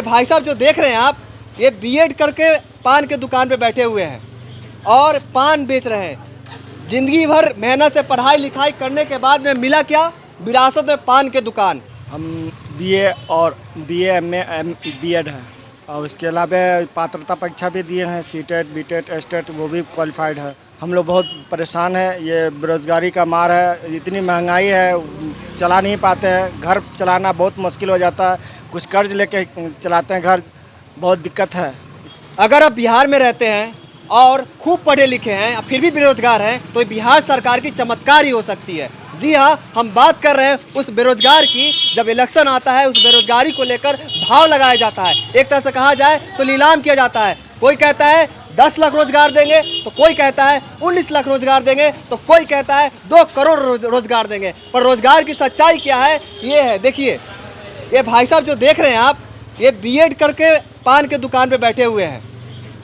भाई साहब जो देख रहे हैं आप, ये बीएड करके पान के दुकान पे बैठे हुए हैं और पान बेच रहे हैं। जिंदगी भर मेहनत से पढ़ाई लिखाई करने के बाद में मिला क्या? विरासत में पान के दुकान। हम बीए और बीए एमए बीएड है और उसके अलावा पात्रता परीक्षा भी दिए हैं, सीटेट बीटेट एस्टेट, वो भी क्वालिफाइड है। हम लोग बहुत परेशान हैं, ये बेरोज़गारी का मार है, इतनी महंगाई है, चला नहीं पाते हैं, घर चलाना बहुत मुश्किल हो जाता है, कुछ कर्ज लेके चलाते हैं घर, बहुत दिक्कत है। अगर आप बिहार में रहते हैं और खूब पढ़े लिखे हैं फिर भी बेरोजगार हैं तो बिहार सरकार की चमत्कार ही हो सकती है। जी हाँ, हम बात कर रहे हैं उस बेरोजगार की। जब इलेक्शन आता है उस बेरोजगारी को लेकर भाव लगाया जाता है, एक तरह से कहा जाए तो नीलाम किया जाता है। कोई कहता है 10 लाख रोजगार देंगे तो कोई कहता है 19 लाख रोजगार देंगे तो कोई कहता है 2 करोड़ रोजगार देंगे। पर रोजगार की सच्चाई क्या है ये है। देखिए, ये भाई साहब जो देख रहे हैं आप, ये बीएड करके पान के दुकान पे बैठे हुए हैं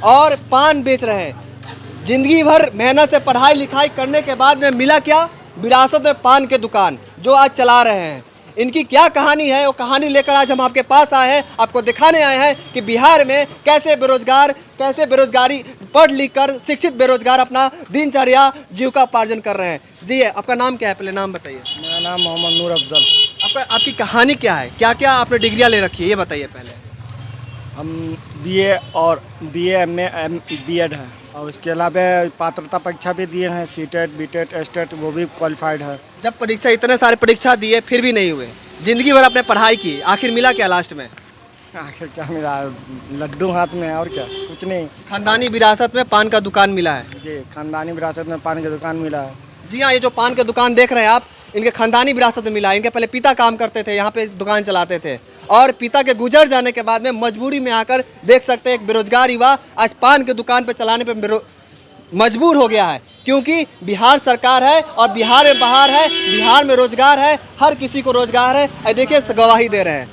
और पान बेच रहे हैं। जिंदगी भर मेहनत से पढ़ाई लिखाई करने के बाद में मिला क्या? विरासत में पान के दुकान जो आज चला रहे हैं। इनकी क्या कहानी है, वो कहानी लेकर आज हम आपके पास आए हैं, आपको दिखाने आए हैं कि बिहार में कैसे बेरोजगारी पढ़ लिख कर शिक्षित बेरोजगार अपना दिनचर्या जीविकोपार्जन कर रहे हैं। जी, आपका नाम क्या है? पहले नाम बताइए। मेरा नाम मोहम्मद नूर अफजल। आपकी कहानी क्या है? क्या क्या आपने डिग्रियाँ ले रखी है ये बताइए पहले। हम बीए और बीए एमए बीएड है और उसके अलावा पात्रता परीक्षा भी दिए हैं, सीटेट बीटेट एस्टेट, वो भी क्वालिफाइड है। जब परीक्षा इतने सारे परीक्षा दिए फिर भी नहीं हुए, जिंदगी भर आपने पढ़ाई की, आखिर मिला क्या लास्ट में? आखिर क्या मिला? लड्डू हाथ में है और क्या, कुछ नहीं। खानदानी विरासत में पान का दुकान मिला है। जी, खानदानी विरासत में पान की दुकान मिला है। जी हाँ, ये जो पान की दुकान देख रहे हैं आप, इनके खानदानी विरासत में मिला है। इनके पहले पिता काम करते थे, यहाँ पे दुकान चलाते थे और पिता के गुजर जाने के बाद में मजबूरी में आकर देख सकते हैं एक बेरोजगार युवा आज पान की दुकान पे चलाने पे मजबूर हो गया है। क्योंकि बिहार सरकार है और बिहार में बाहर है, बिहार में रोजगार है, हर किसी को रोजगार है। देखिए, गवाही दे रहे हैं।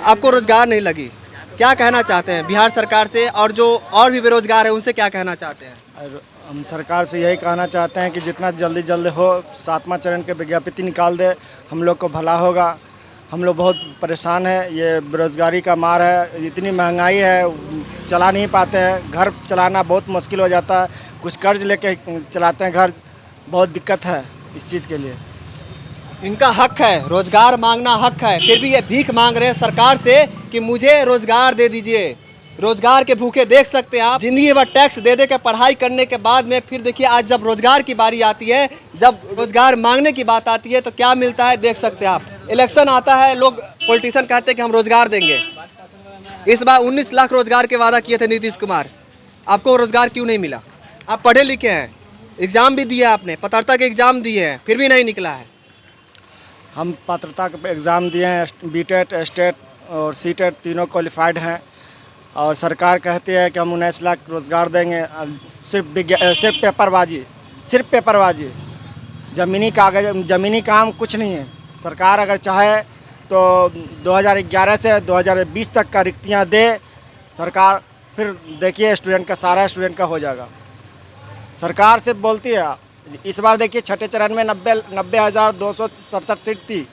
आपको रोजगार नहीं लगी, क्या कहना चाहते हैं बिहार सरकार से? और जो और भी बेरोजगार है उनसे क्या कहना चाहते हैं? और हम सरकार से यही कहना चाहते हैं कि जितना जल्दी हो 7वां चरण के विज्ञप्ति निकाल दे, हम लोग को भला होगा। हम लोग बहुत परेशान हैं, ये बेरोज़गारी का मार है, इतनी महंगाई है, चला नहीं पाते हैं, घर चलाना बहुत मुश्किल हो जाता है, कुछ कर्ज लेके चलाते हैं घर, बहुत दिक्कत है इस चीज़ के लिए। इनका हक है, रोजगार मांगना हक है, फिर भी ये भीख मांग रहे हैं सरकार से कि मुझे रोजगार दे दीजिए। रोजगार के भूखे देख सकते हैं आप, जिंदगी भर टैक्स दे दे के पढ़ाई करने के बाद में फिर देखिए आज जब रोजगार की बारी आती है, जब रोजगार मांगने की बात आती है तो क्या मिलता है देख सकते हैं आप। इलेक्शन आता है, लोग पॉलिटिशियन कहते हैं कि हम रोजगार देंगे। इस बार 19 लाख रोजगार के वादा किए थे नीतीश कुमार, आपको रोजगार क्यों नहीं मिला? आप पढ़े लिखे हैं, एग्जाम भी दिया आपने, पात्रता के एग्जाम दिए हैं, फिर भी नहीं निकला है। हम पात्रता के एग्ज़ाम दिए हैं, बीटेट एस्टेट और सीटेट तीनों क्वालिफाइड हैं और सरकार कहती है कि हम 19 लाख रोज़गार देंगे। सिर्फ पेपरबाजी, ज़मीनी काम कुछ नहीं है। सरकार अगर चाहे तो 2011 से 2020 तक का रिक्तियाँ दे सरकार, फिर देखिए सारा स्टूडेंट का हो जाएगा। सरकार सिर्फ बोलती है। इस बार देखिए छठे चरण में 90,267 सीट थी,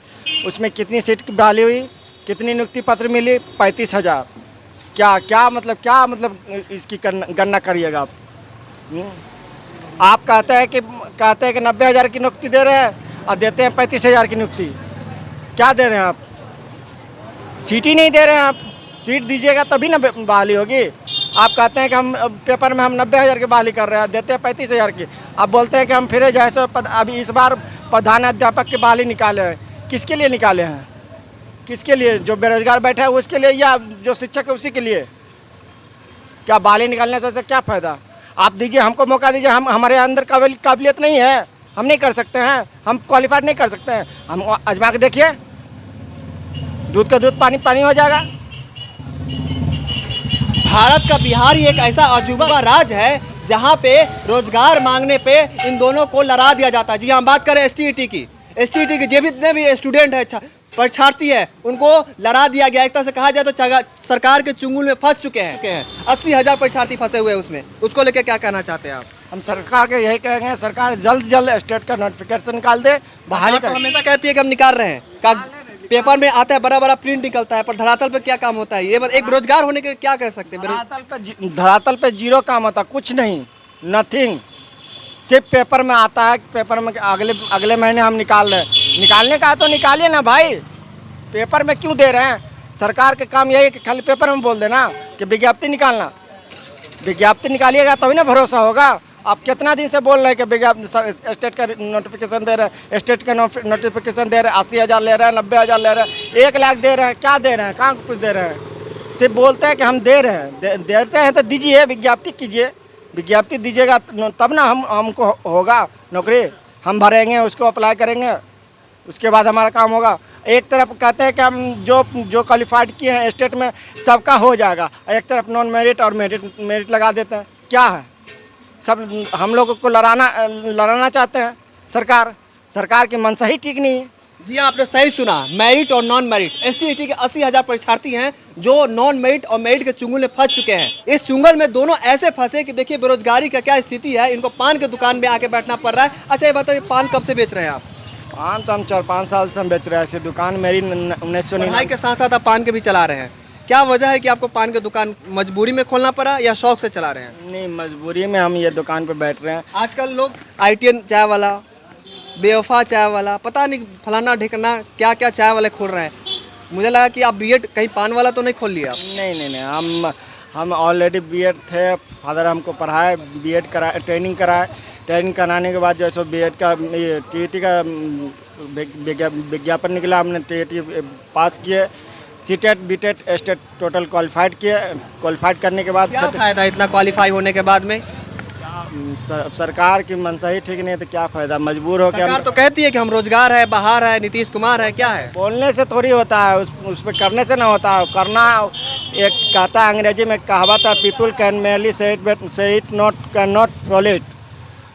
उसमें कितनी सीट की बहाली हुई, कितनी नियुक्ति पत्र मिली? 35,000। क्या मतलब इसकी गणना करिएगा आप। आप कहते हैं कि 90,000 की नियुक्ति दे रहे हैं और देते हैं 35,000 की नियुक्ति। क्या दे रहे हैं आप? सीट ही नहीं दे रहे हैं आप। सीट दीजिएगा तभी ना बहाली होगी। आप कहते हैं कि हम पेपर में हम 90,000 की बहाली कर रहे हैं, देते हैं 35,000 की। आप बोलते हैं कि हम फिर जैसे अभी इस बार प्रधानाध्यापक की बहाली निकाले हैं, किसके लिए निकाले हैं? किसके लिए? जो बेरोजगार बैठा है उसके लिए या जो शिक्षक है उसी के लिए? क्या बहाली निकालने से उससे क्या फ़ायदा? आप दीजिए, हमको मौका दीजिए। हमारे अंदर काबिलियत नहीं है, हम नहीं कर सकते हैं, हम क्वालिफाइड नहीं कर सकते हैं। हम आजमा के देखिए, दूध का दूध पानी हो जाएगा। भारत का बिहार ही एक ऐसा अजूबा राज्य है जहाँ पे रोजगार मांगने पे इन दोनों को लड़ा दिया जाता है। जी हाँ, बात करें एसटीईटी की, जितने भी स्टूडेंट है, परीक्षार्थी है, उनको लड़ा दिया गया। एक तरह से कहा जाए तो सरकार के चुंगल में फंस चुके हैं। 80,000 परीक्षार्थी फंसे हुए हैं उसमें, उसको लेके क्या कहना चाहते हैं आप? हम सरकार के यही कहेंगे, सरकार जल्द स्टेट का नोटिफिकेशन निकाल दे। बहाली तो हमेशा कहती है कि हम निकाल रहे हैं, पेपर में आता है, बड़ा बड़ा प्रिंट निकलता है, पर धरातल पे क्या काम होता है? ये एक बेरोजगार होने के क्या कह सकते हैं? धरातल पे जीरो काम होता, कुछ नहीं, नथिंग। सिर्फ पेपर में आता है, पेपर में अगले महीने हम निकाल रहे हैं। निकालने का है तो निकालिए ना भाई, पेपर में क्यों दे रहे हैं? सरकार का काम यही है कि खाली पेपर में बोल देना कि विज्ञप्ति निकालना। विज्ञप्ति निकालिएगा तभी ना भरोसा होगा। आप कितना दिन से बोल रहे हैं कि विज्ञप्ति, स्टेट का नोटिफिकेशन दे रहे हैं, स्टेट का नोटिफिकेशन दे रहे हैं, 80,000 ले रहे हैं, 90,000 ले रहे हैं, 1 लाख दे रहे हैं। क्या दे रहे हैं? कहाँ कुछ दे रहे हैं? सिर्फ बोलते हैं कि हम दे रहे हैं। देते हैं तो दीजिए, विज्ञप्ति कीजिए। विज्ञप्ति दीजिएगा तब ना हमको होगा नौकरी। हम भरेंगे, उसको अप्लाई करेंगे, उसके बाद हमारा काम होगा। एक तरफ कहते हैं कि हम जो क्वालिफाइड किए हैं स्टेट में सबका हो जाएगा, एक तरफ नॉन मेरिट और मेरिट लगा देते हैं। क्या है? सब हम लोगों को लड़ाना चाहते हैं। सरकार की मनसा ही ठीक नहीं है। जी हाँ, आपने सही सुना, मेरिट और नॉन मेरिट। ST/ST के 80,000 परीक्षार्थी हैं जो नॉन मेरिट और मेरिट के चुंगल में फंस चुके हैं। इस चुंगल में दोनों ऐसे फंसे कि देखिए बेरोजगारी का क्या स्थिति है। इनको पान की दुकान में आके बैठना पड़ रहा है। अच्छा ये बताइए, पान कब से बेच रहे हैं आप? पान तो हम 4-5 साल से हम बेच रहे हैं। ऐसी दुकान मेरी 1999 पढ़ाई के साथ साथ आप पान के भी चला रहे हैं। क्या वजह है कि आपको पान की दुकान मजबूरी में खोलना पड़ा या शौक से चला रहे हैं? नहीं, मजबूरी में हम ये दुकान पर बैठ रहे हैं। आजकल लोग ITN चाय वाला, बेवफा चाय वाला, पता नहीं फलाना ढिकना क्या क्या चाय वाले खोल रहे हैं। मुझे लगा कि आप BEd कहीं पान वाला तो नहीं खोल लिया? नहीं, हम ऑलरेडी BEd थे। फादर हमको पढ़ाए, BEd कराए, ट्रेनिंग कराए। ट्रेनिंग कराने के बाद जो है सो BEd का ये TET का विज्ञापन निकला। हमने TET पास किए, CTET BTET state total qualified किए। क्वालिफाइड करने के बाद क्या फ़ायदा इतना क्वालिफाई होने के बाद में? सरकार की मनसा ही ठीक नहीं है तो क्या फ़ायदा? मजबूर हो के सरकार तो कहती है कि हम रोजगार है, बाहर है, नीतीश कुमार है, क्या है? बोलने से थोड़ी होता है, उस पर करने से ना होता है। करना एक कहता है, अंग्रेजी में कहावत है, पीपल कैन मेरली से it can not role it.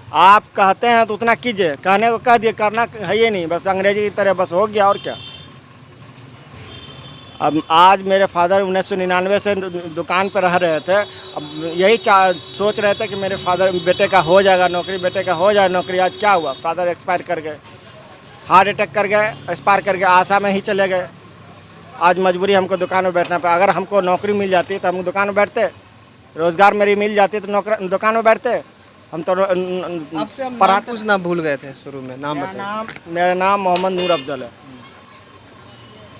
आप कहते हैं तो उतना कीजिए, कहने को कह दिए, करना है ये नहीं, बस अंग्रेजी की तरह बस हो गया और क्या। अब आज मेरे फादर 1999 से दुकान पर रह रहे थे। अब यही सोच रहे थे कि मेरे फादर बेटे का हो जाएगा नौकरी, बेटे का हो जाए नौकरी। आज क्या हुआ? फादर एक्सपायर कर गए, हार्ट अटैक कर गए, एक्सपायर कर गए, आशा में ही चले गए। आज मजबूरी हमको दुकान में बैठना पड़ा। अगर हमको नौकरी मिल जाती तो हम दुकान में बैठते, रोज़गार मेरी मिल जाती तो दुकान में बैठते। हम तो आपसे हम नाम पूछना भूल गए थे शुरू में, नाम बताइए। मेरा नाम मोहम्मद नूर अफजल है।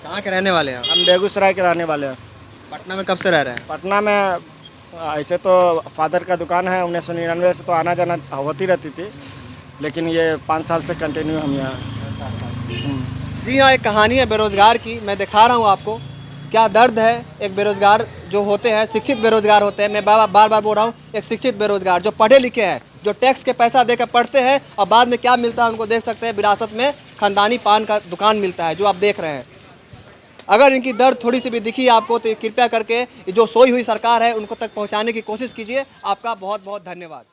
कहाँ के रहने वाले हैं? हम बेगूसराय के रहने वाले हैं। पटना में कब से रह रहे हैं? पटना में ऐसे तो फादर का दुकान है, 1999 से तो आना जाना होती रहती थी, लेकिन ये 5 साल से कंटिन्यू हम यहाँ। जी हाँ, एक कहानी है बेरोजगार की, मैं दिखा रहा हूँ आपको। क्या दर्द है एक बेरोजगार जो होते हैं, शिक्षित बेरोजगार होते हैं। मैं बार बार बोल रहा हूँ, एक शिक्षित बेरोजगार जो पढ़े लिखे हैं, जो टैक्स के पैसा देकर पढ़ते हैं और बाद में क्या मिलता है उनको देख सकते हैं। विरासत में खानदानी पान का दुकान मिलता है जो आप देख रहे हैं। अगर इनकी दर्द थोड़ी सी भी दिखी आपको तो कृपया करके जो सोई हुई सरकार है उनको तक पहुंचाने की कोशिश कीजिए। आपका बहुत बहुत धन्यवाद।